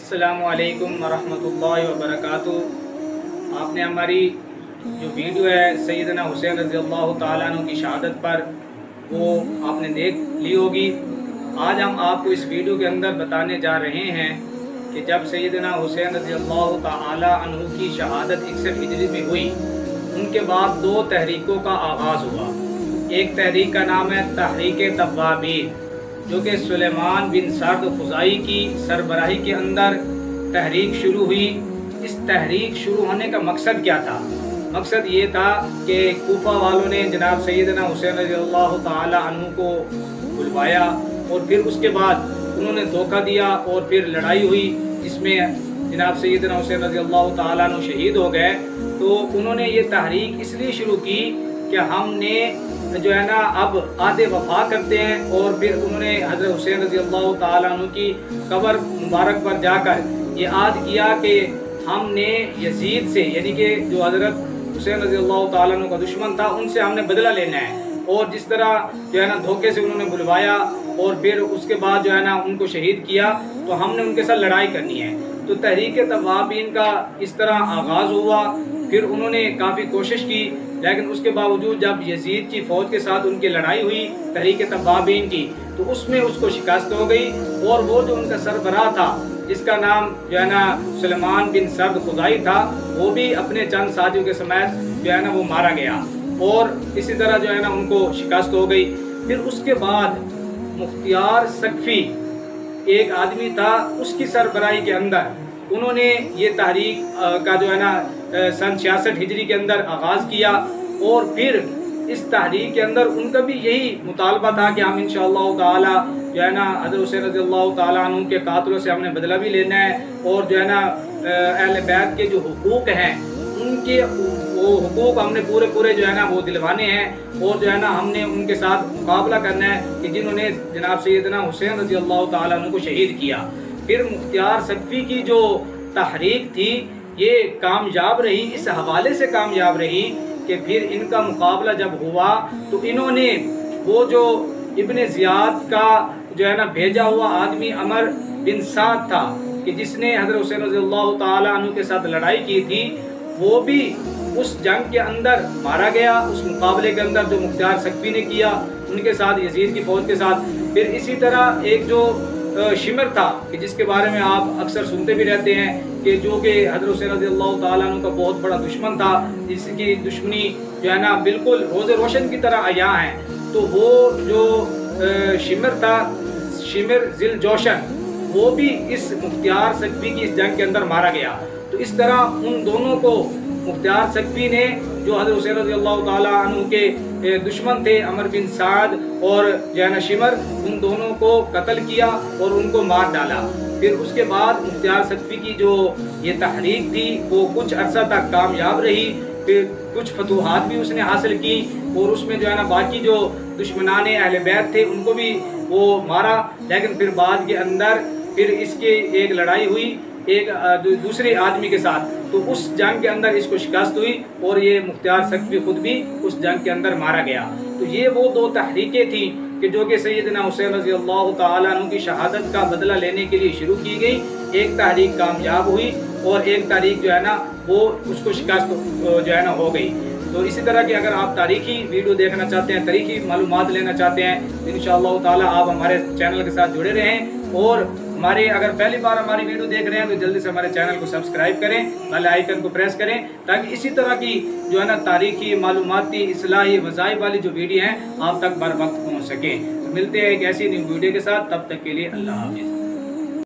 अस्सलामु अलैकुम वरहमतुल्लाहि वबरकातुहू। आपने हमारी जो वीडियो है सैयदना हुसैन रज़ी अल्लाह तआला अन्हु की शहादत पर वो आपने देख ली होगी। आज हम आपको इस वीडियो के अंदर बताने जा रहे हैं कि जब सैयदना हुसैन रज़ी अल्लाह तआला अन्हु की शहादत 61 हिजरी में हुई, उनके बाद दो तहरीकों का आगाज़ हुआ। एक तहरीक का नाम है तहरीक तव्वाबीन, जो कि सुलेमान बिन सर्द खुज़ाई की सरबराही के अंदर तहरीक शुरू हुई। इस तहरीक शुरू होने का मकसद क्या था? मकसद ये था कि कूफा वालों ने जनाब सैयदना हुसैन रज़ियल्लाहु ताला अन्हु को बुलवाया और फिर उसके बाद उन्होंने धोखा दिया और फिर लड़ाई हुई, जिसमें जनाब सैयदना हुसैन रज़ियल्लाहु ताला अन्हु शहीद हो गए। तो उन्होंने ये तहरीक इसलिए शुरू की कि हमने जो है ना अब आदे वफा करते हैं, और फिर उन्होंने हज़रत हुसैन रज़ियल्लाहु ताला अन्हु की कब्र मुबारक पर जाकर ये आद किया कि हमने यजीद से, यानी कि जो हज़रत हुसैन रज़ियल्लाहु ताला अन्हु का दुश्मन था, उनसे हमने बदला लेना है। और जिस तरह जो है ना धोखे से उन्होंने बुलवाया और फिर उसके बाद जो है ना उनको शहीद किया, तो हमने उनके साथ लड़ाई करनी है। तो तहरीक तव्वाबीन का इस तरह आगाज़ हुआ। फिर उन्होंने काफ़ी कोशिश की, लेकिन उसके बावजूद जब यजीद की फ़ौज के साथ उनकी लड़ाई हुई तहरीक तव्वाबीन की, तो उसमें उसको शिकस्त हो गई। और वो जो उनका सरबराह था, जिसका नाम जो है ना सुलेमान बिन सर्द खुज़ाई था, वो भी अपने चंद साथियों के समेत जो है ना वो मारा गया, और इसी तरह जो है ना उनको शिकस्त हो गई। फिर उसके बाद मुख्तियार सकफी एक आदमी था, उसकी सरबराही के अंदर उन्होंने ये तहरीक का जो है ना सन 66 हिजरी के अंदर आगाज़ किया। और फिर इस तहरीक के अंदर उनका भी यही मुतालबा था कि हम इंशाअल्लाह ताला जो है ना हज़रत हुसैन रज़ियल्लाहु ताला अन्हु के कातिलों से हमने बदला भी लेना है, और जो है ना अहले बैत के जो हुकूक हैं उनके वो हुकूक हमने पूरे जो है ना वो दिलवाने हैं, और जो है ना हमने उनके साथ मुकाबला करना है कि जिन्होंने जनाब सैयदना हुसैन रज़ियल्लाहु ताला अन्हु को शहीद किया। फिर मुख्तियार सकफी की जो तहरीक थी ये कामयाब रही, इस हवाले से कामयाब रही कि फिर इनका मुकाबला जब हुआ तो इन्होंने वो जो इब्ने ज़ियाद का जो है ना भेजा हुआ आदमी अमर बिन साद था, कि जिसने हज़रत हुसैन रज़ियल्लाहु ताला अन्हु के साथ लड़ाई की थी, वो भी उस जंग के अंदर मारा गया। उस मुकाबले के अंदर जो मुख्तियार सकफी ने किया उनके साथ, यजीद की फ़ौज के साथ। फिर इसी तरह एक जो शिमर था, कि जिसके बारे में आप अक्सर सुनते भी रहते हैं कि जो कि हज़रत हुसैन रज़ियल्लाहु ताला अन्हु का बहुत बड़ा दुश्मन था, जिसकी दुश्मनी जो है ना बिल्कुल रोज़े रोशन की तरह आया है। तो वो जो शिमर था, शिमर ज़िल जोशन, वो भी इस मुख्तियार सकफी की इस जंग के अंदर मारा गया। तो इस तरह उन दोनों को मुख्तियार सकफी ने, जो हज़रत हुसैन रज़ियल्लाहु ताला अन्हु के दुश्मन थे अमर बिन साद और जो है ना शिमर, उन दोनों को कत्ल किया और उनको मार डाला। फिर उसके बाद मुख्तियार सकफी की जो ये तहरीक थी वो कुछ अरसा तक कामयाब रही। फिर कुछ फतूहात भी उसने हासिल की, और उसमें जो है ना बाकी जो दुश्मनान अहले बैत थे उनको भी वो मारा। लेकिन फिर बाद के अंदर फिर इसके एक लड़ाई हुई एक दूसरे आदमी के साथ, तो उस जंग के अंदर इसको शिकस्त हुई और ये मुख्तियार सकफी खुद भी उस जंग के अंदर मारा गया। तो ये वो दो तहरीकें थी कि जो कि सैयदना हुसैन रज़ियल्लाहु ताला अन्हु की शहादत का बदला लेने के लिए शुरू की गई। एक तहरीक कामयाब हुई और एक तहरीक जो है ना वो उसको शिकस्त जो है ना हो गई। तो इसी तरह की अगर आप तारीखी वीडियो देखना चाहते हैं, तारीखी मालूमात लेना चाहते हैं, तो इंशाअल्लाह ताला आप हमारे चैनल के साथ जुड़े रहें। और हमारे अगर पहली बार हमारी वीडियो देख रहे हैं तो जल्दी से हमारे चैनल को सब्सक्राइब करें, बेल आइकन को प्रेस करें, ताकि इसी तरह की जो है ना तारीखी मालूमाती इस्लाही वज़ाइफ वाली जो वीडियो हैं आप तक बर वक्त पहुँच सकें। तो मिलते हैं एक ऐसी न्यू वीडियो के साथ, तब तक के लिए अल्लाह हाफिज़।